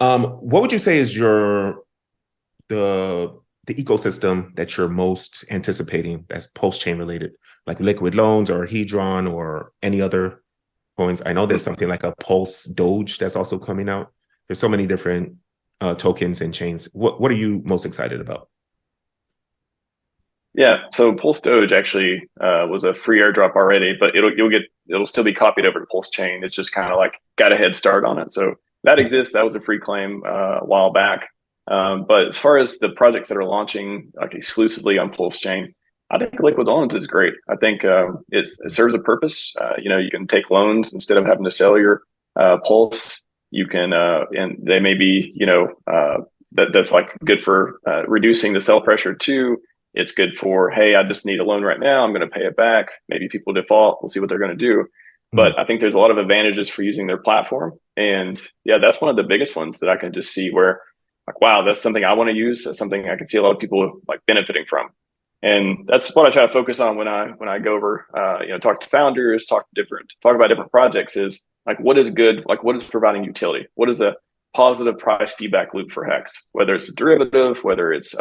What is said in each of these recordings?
What would you say is the ecosystem that you're most anticipating that's post-chain related, like liquid loans or Hedron or any other coins? I know there's something like a Pulse Doge that's also coming out. There's so many different tokens and chains. What are you most excited about? Yeah, so Pulse Doge actually was a free airdrop already, but it'll still be copied over to PulseChain. It's just kind of like got a head start on it. So that exists. That was a free claim a while back. But as far as the projects that are launching like exclusively on PulseChain, I think Liquid Loans is great. I think it serves a purpose. You can take loans instead of having to sell your Pulse. You can, and they may be, that's like good for reducing the sell pressure too. It's good for, hey, I just need a loan right now. I'm going to pay it back. Maybe people default. We'll see what they're going to do. But I think there's a lot of advantages for using their platform. And yeah, that's one of the biggest ones that I can just see where, like, wow, that's something I want to use. That's something I can see a lot of people like benefiting from. And that's what I try to focus on when I go over, talk to founders, talk about different projects. Is like, what is good? Like, what is providing utility? What is a positive price feedback loop for Hex? Whether it's a derivative, whether it's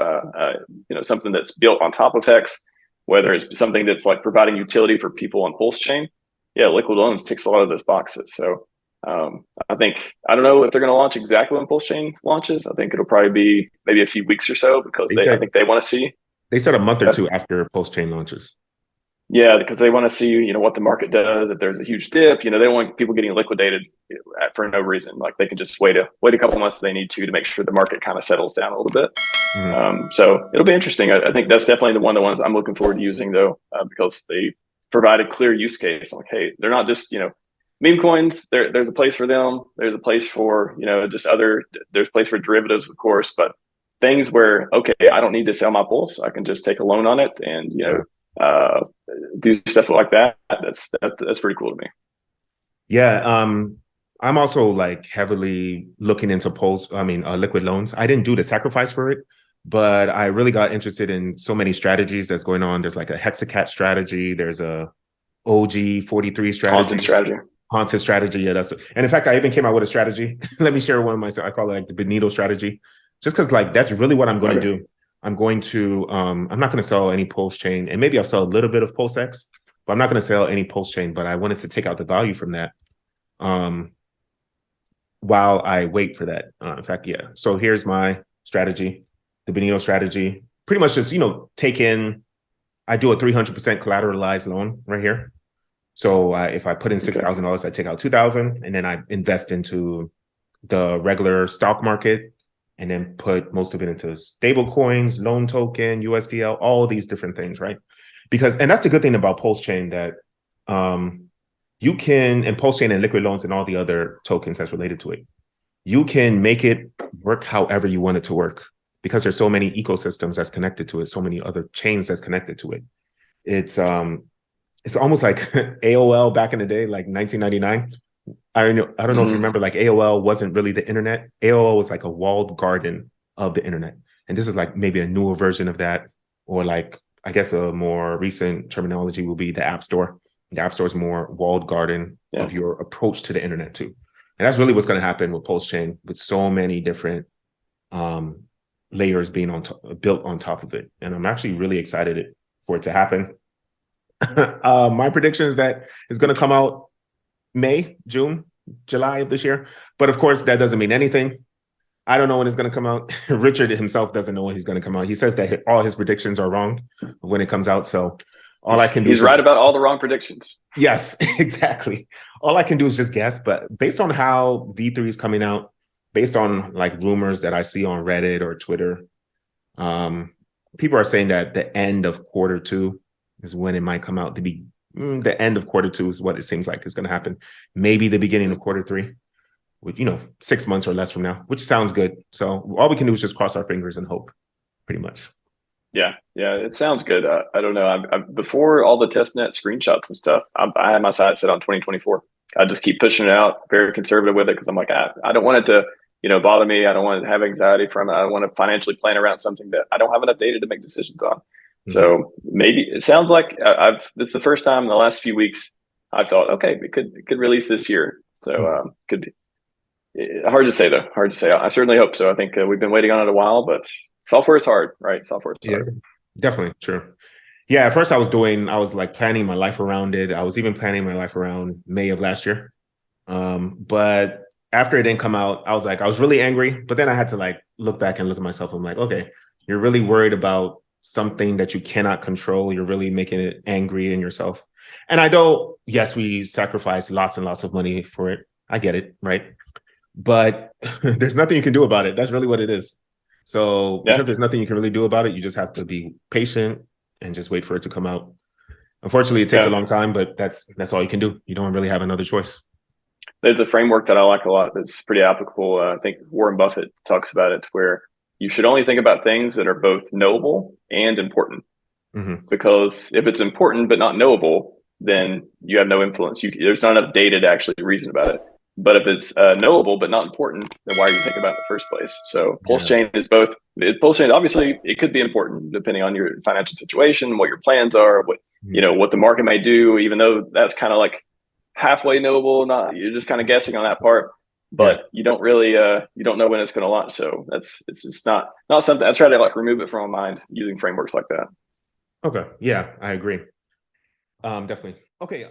something that's built on top of Hex, whether it's something that's like providing utility for people on PulseChain. Yeah, Liquid Loans ticks a lot of those boxes. So I think, I don't know if they're going to launch exactly when PulseChain launches. I think it'll probably be maybe a few weeks or so because I think they want to see. They said a month or two after PulseChain launches. Yeah, because they want to see, what the market does. If there's a huge dip, they don't want people getting liquidated for no reason. Like they can just wait a couple months if they need to make sure the market kind of settles down a little bit. So it'll be interesting. I think that's definitely one of the ones I'm looking forward to using though, because they provide a clear use case. Like, hey, they're not just, meme coins. There's a place for them. There's a place for, there's a place for derivatives, of course, but things where, okay, I don't need to sell my Pulse. I can just take a loan on it and, do stuff like that. That's pretty cool to me. Yeah. I'm also like heavily looking into liquid loans. I didn't do the sacrifice for it, but I really got interested in so many strategies that's going on. There's like a Hexacat strategy. There's a OG43 strategy. Haunted strategy. Yeah, and in fact, I even came out with a strategy. Let me share one of myself. I call it like the Benito strategy, just because like that's really what I'm going to do. I'm going to, I'm not going to sell any PulseChain, and maybe I'll sell a little bit of PulseX, but I'm not going to sell any PulseChain. But I wanted to take out the value from that while I wait for that. In fact, yeah. So here's my strategy, the Benito strategy. Pretty much just, I do a 300% collateralized loan right here. So if I put in $6,000, I take out $2,000, and then I invest into the regular stock market, and then put most of it into stable coins, loan token, USDL, all these different things, right? And that's the good thing about PulseChain, that you can, and PulseChain and liquid loans and all the other tokens that's related to it, you can make it work however you want it to work, because there's so many ecosystems that's connected to it, so many other chains that's connected to it. It's almost like AOL back in the day, like 1999. I don't know if you remember, like AOL wasn't really the internet. AOL was like a walled garden of the internet. And this is like maybe a newer version of that, or like, I guess a more recent terminology will be the App Store. The App Store is more walled garden of your approach to the internet too. And that's really what's going to happen with PulseChain, with so many different layers being built on top of it. And I'm actually really excited for it to happen. My prediction is that it's going to come out May, June, July of this year. But of course, that doesn't mean anything. I don't know when it's going to come out. Richard himself doesn't know when he's going to come out. He says that all his predictions are wrong when it comes out. So all I can do is right about all the wrong predictions. Yes, exactly. All I can do is just guess. But based on how V3 is coming out, based on like rumors that I see on Reddit or Twitter, people are saying that the end of Q2 is when it might come out. The end of Q2 is what it seems like is going to happen. Maybe the beginning of Q3, with 6 months or less from now, which sounds good. So all we can do is just cross our fingers and hope, pretty much. Yeah, it sounds good. I don't know. Before all the testnet screenshots and stuff, I had my sights set on 2024. I just keep pushing it out, very conservative with it, because I'm like, I don't want it to, bother me. I don't want to have anxiety from it. I don't want to financially plan around something that I don't have enough data to make decisions on. So maybe it sounds like it's the first time in the last few weeks I thought, okay, it could release this year. So could be. Hard to say though. Hard to say. I certainly hope so. I think we've been waiting on it a while, but software is hard, right? Software is Yeah, hard. definitely true. Yeah, at first I was like planning my life around it. I was even planning my life around May of last year. But after it didn't come out, I was really angry. But then I had to like look back and look at myself. I'm like, okay, you're really worried about something that you cannot control. You're really making it angry in yourself. And I know, yes, we sacrificed lots and lots of money for it. I get it, right? But there's nothing you can do about it. That's really what it is. So Yeah, because there's nothing you can really do about it, you just have to be patient and just wait for it to come out. Unfortunately, it takes a yeah. long time, but that's all you can do. You don't really have another choice. There's a framework that I like a lot that's pretty applicable. I think Warren Buffett talks about it, where you should only think about things that are both knowable and important. Mm-hmm. Because if it's important but not knowable, then you have no influence. There's not enough data to actually reason about it. But if it's knowable but not important, then why are you thinking about it in the first place? So Yeah. PulseChain is both. PulseChain, obviously, it could be important depending on your financial situation, what your plans are, what the market may do. Even though that's kind of like halfway knowable, not you're just kind of guessing on that part. Yeah. But you don't really you don't know when it's going to launch. So it's just not something. I try to like remove it from my mind using frameworks like that. Okay. Yeah, I agree. Definitely. Okay.